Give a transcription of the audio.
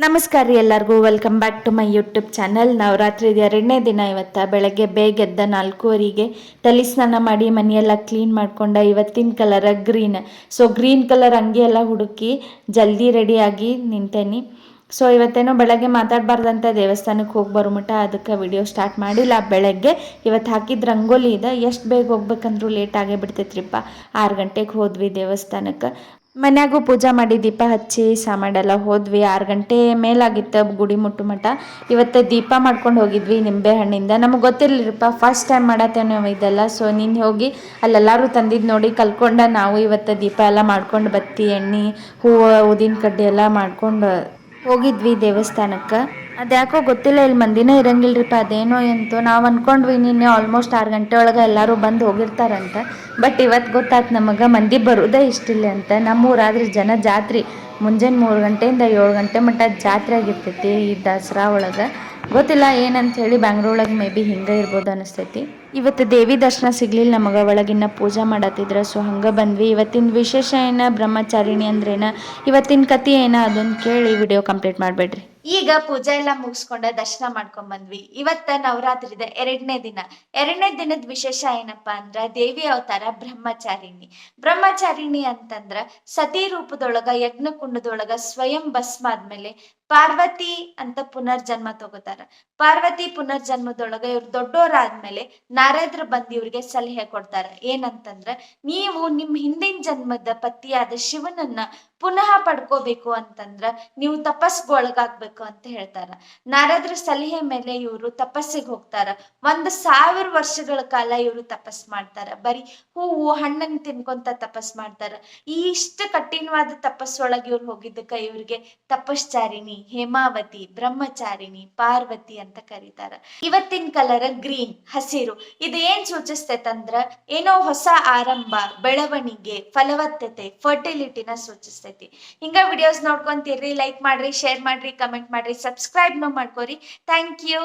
ನಮಸ್ಕಾರ ರೀ ಎಲ್ಲರಿಗೂ welcome back to my YouTube channel. Navratri 2ನೇ ದಿನ. ಇವತ್ತು ಬೆಳಗ್ಗೆ ಬೇಗ ಎದ್ದ 4:15ಗೆ ತಲೆ ಸ್ನಾನ ಮಾಡಿ ಮನೆಯೆಲ್ಲ ಕ್ಲೀನ್ ಮಾಡ್ಕೊಂಡ ಇವತ್ತಿನ colour green. So green colour ಅಂಗಿ ಎಲ್ಲ ಹುಡುಕಿ ಜಲ್ದಿ ರೆಡಿಯಾಗಿ ನಿಂತೇನಿ. ಸೊ ಇವತ್ತೇನೋ ಬೆಳಗ್ಗೆ ಮಾತಾಡಬಾರ್ದಂತ ದೇವಸ್ಥಾನಕ್ಕೆ ಹೋಗಿ ಬರೋ ಮಟ್ಟ ಅದಕ್ಕೆ ವಿಡಿಯೋ ಸ್ಟಾರ್ಟ್ ಮಾಡಿಲ್ಲ. ಬೆಳಗ್ಗೆ ಇವತ್ತು ಹಾಕಿದ ರಂಗೋಲಿ ಇದೆ. ಎಷ್ಟು ಬೇಗ ಹೋಗ್ಬೇಕಂದ್ರೂ ಲೇಟ್ ಆಗೇ ಬಿಡ್ತೈತ್ರಿಪ್ಪ. 6 ಗಂಟೆಗೆ ಹೋದ್ವಿ ದೇವಸ್ಥಾನಕ್ಕೆ. ಮನ್ಯಾಗೂ ಪೂಜಾ ಮಾಡಿ ದೀಪ ಹಚ್ಚಿ ಸಾಮಾಡೆಲ್ಲ ಹೋದ್ವಿ. 6 ಗಂಟೆ ಮೇಲಾಗಿತ್ತು ಗುಡಿ ಮುಟ್ಟು ಮಠ. ಇವತ್ತು ದೀಪ ಮಾಡ್ಕೊಂಡು ಹೋಗಿದ್ವಿ ನಿಂಬೆ ಹಣ್ಣಿಂದ. ನಮಗೆ ಗೊತ್ತಿರಲಿಲ್ಲಪ್ಪ, ಫಸ್ಟ್ ಟೈಮ್ ಮಾಡತ್ತೇನೋ ಇದೆಲ್ಲ. ಸೊ ನೀನು ಹೋಗಿ ಅಲ್ಲೆಲ್ಲರೂ ತಂದಿದ್ದು ನೋಡಿ ಕಲ್ತ್ಕೊಂಡ ನಾವು ಇವತ್ತು ದೀಪ ಎಲ್ಲ ಮಾಡ್ಕೊಂಡು ಬತ್ತಿ ಎಣ್ಣೆ ಹೂವು ಊದಿನ ಕಡ್ಡಿ ಎಲ್ಲ ಮಾಡ್ಕೊಂಡು ಹೋಗಿದ್ವಿ ದೇವಸ್ಥಾನಕ್ಕೆ. ಅದ್ಯಾಕೋ ಗೊತ್ತಿಲ್ಲ, ಇಲ್ಲಿ ಮಂದಿನೇ ಇರಂಗಿಲ್ರಿಪ್ಪ. ಅದೇನೋ ಎಂತೋ ನಾವು ಅಂದ್ಕೊಂಡ್ವಿ ನಿನ್ನೆ ಆಲ್ಮೋಸ್ಟ್ 6 ಗಂಟೆ ಒಳಗೆ ಎಲ್ಲರೂ ಬಂದು ಹೋಗಿರ್ತಾರಂತ. ಬಟ್ ಇವತ್ತು ಗೊತ್ತಾಯ್ತು ನಮಗೆ ಮಂದಿ ಬರೋದೇ ಇಷ್ಟಿಲ್ಲ ಅಂತ. ನಮ್ಮೂರಾದ್ರೆ ಜನ ಜಾತ್ರೆ ಮುಂಜಾನೆ 3 ಗಂಟೆಯಿಂದ 7 ಗಂಟೆ ಮಟ್ಟ ಜಾತ್ರೆ ಆಗಿರ್ತೈತಿ ಈ ದಸರಾ ಒಳಗೆ. ಗೊತ್ತಿಲ್ಲ ಏನಂತ ಹೇಳಿ, ಬ್ಯಾಂಗ್ಳೂರೊಳಗೆ ಮೇ ಬಿ ಹಿಂಗೆ ಇರ್ಬೋದು ಅನಿಸ್ತೈತಿ. ಇವತ್ತು ದೇವಿ ದರ್ಶನ ಸಿಗ್ಲಿಲ್ಲ ನಮಗೆ, ಒಳಗಿನ್ನ ಪೂಜಾ ಮಾಡತ್ತಿದ್ರು. ಸೊ ಹಂಗೆ ಬಂದ್ವಿ. ಇವತ್ತಿನ ವಿಶೇಷ ಏನ, ಬ್ರಹ್ಮಚಾರಿಣಿ ಅಂದ್ರೇನ, ಇವತ್ತಿನ ಕತೆ ಏನ ಅದನ್ನು ಕೇಳಿ ವಿಡಿಯೋ ಕಂಪ್ಲೀಟ್ ಮಾಡಬೇಡ್ರಿ. ಈಗ ಪೂಜೆ ಎಲ್ಲ ಮುಗಿಸ್ಕೊಂಡ ದರ್ಶನ ಮಾಡ್ಕೊಂಡ್ ಬಂದ್ವಿ. ಇವತ್ತ ನವರಾತ್ರಿದ 2ನೇ ದಿನ. 2ನೇ ದಿನದ ವಿಶೇಷ ಏನಪ್ಪಾ ಅಂದ್ರ ದೇವಿ ಅವತಾರ ಬ್ರಹ್ಮಚಾರಿಣಿ. ಬ್ರಹ್ಮಚಾರಿಣಿ ಅಂತಂದ್ರ ಸತಿ ರೂಪದೊಳಗ ಯಜ್ಞ ಕುಂಡದೊಳಗ ಸ್ವಯಂ ಭಸ್ಮ ಆದ್ಮೇಲೆ ಪಾರ್ವತಿ ಅಂತ ಪುನರ್ಜನ್ಮ ತಗೋತಾರ. ಪಾರ್ವತಿ ಪುನರ್ಜನ್ಮದೊಳಗ ಇವ್ರು ದೊಡ್ಡೋರಾದ್ಮೇಲೆ ನಾರದ್ರ ಬಂದು ಇವ್ರಿಗೆ ಸಲಹೆ ಕೊಡ್ತಾರ. ಏನಂತಂದ್ರ, ನೀವು ನಿಮ್ ಹಿಂದಿನ ಜನ್ಮದ ಪತಿಯಾದ ಶಿವನನ್ನ ಪುನಃ ಪಡ್ಕೋಬೇಕು ಅಂತಂದ್ರ ನೀವು ತಪಸ್ಗೊಳಗಾಗ್ಬೇಕು ಅಂತ ಹೇಳ್ತಾರ. ನಾರದ್ರ ಸಲಹೆ ಮೇಲೆ ಇವರು ತಪಸ್ಸಿಗೆ ಹೋಗ್ತಾರ. 1,000 ವರ್ಷಗಳ ಕಾಲ ಇವರು ತಪಸ್ ಮಾಡ್ತಾರ. ಬರೀ ಹೂವು ಹಣ್ಣನ್ನು ತಿನ್ಕೊಂತ ತಪಸ್ ಮಾಡ್ತಾರ. ಈ ಇಷ್ಟು ಕಠಿಣವಾದ ತಪಸ್ಸೊಳಗೆ ಇವ್ರು ಹೋಗಿದ್ದಕ್ಕ ಇವ್ರಿಗೆ ತಪಶ್ಚಾರಿಣಿ, ಹೇಮಾವತಿ, ಬ್ರಹ್ಮಚಾರಿಣಿ, ಪಾರ್ವತಿ ಅಂತ ಕರೀತಾರ. ಇವತ್ತಿನ ಕಲರ್ ಗ್ರೀನ್, ಹಸಿರು. ಇದು ಏನ್ ಸೂಚಿಸ್ತೈತಂದ್ರ ಏನೋ ಹೊಸ ಆರಂಭ, ಬೆಳವಣಿಗೆ, ಫಲವತ್ತತೆ, ಫರ್ಟಿಲಿಟಿನ ಸೂಚಿಸ್ತೈತಿ. ಹಿಂಗ ವಿಡಿಯೋಸ್ ನೋಡ್ಕೊಂತೀರ್ರಿ, ಲೈಕ್ ಮಾಡ್ರಿ, ಶೇರ್ ಮಾಡ್ರಿ, ಕಮೆಂಟ್ ಮಾಡ್ರಿ, ಸಬ್ಸ್ಕ್ರೈಬ್ ಮಾಡ್ಕೋರಿ. Thank you.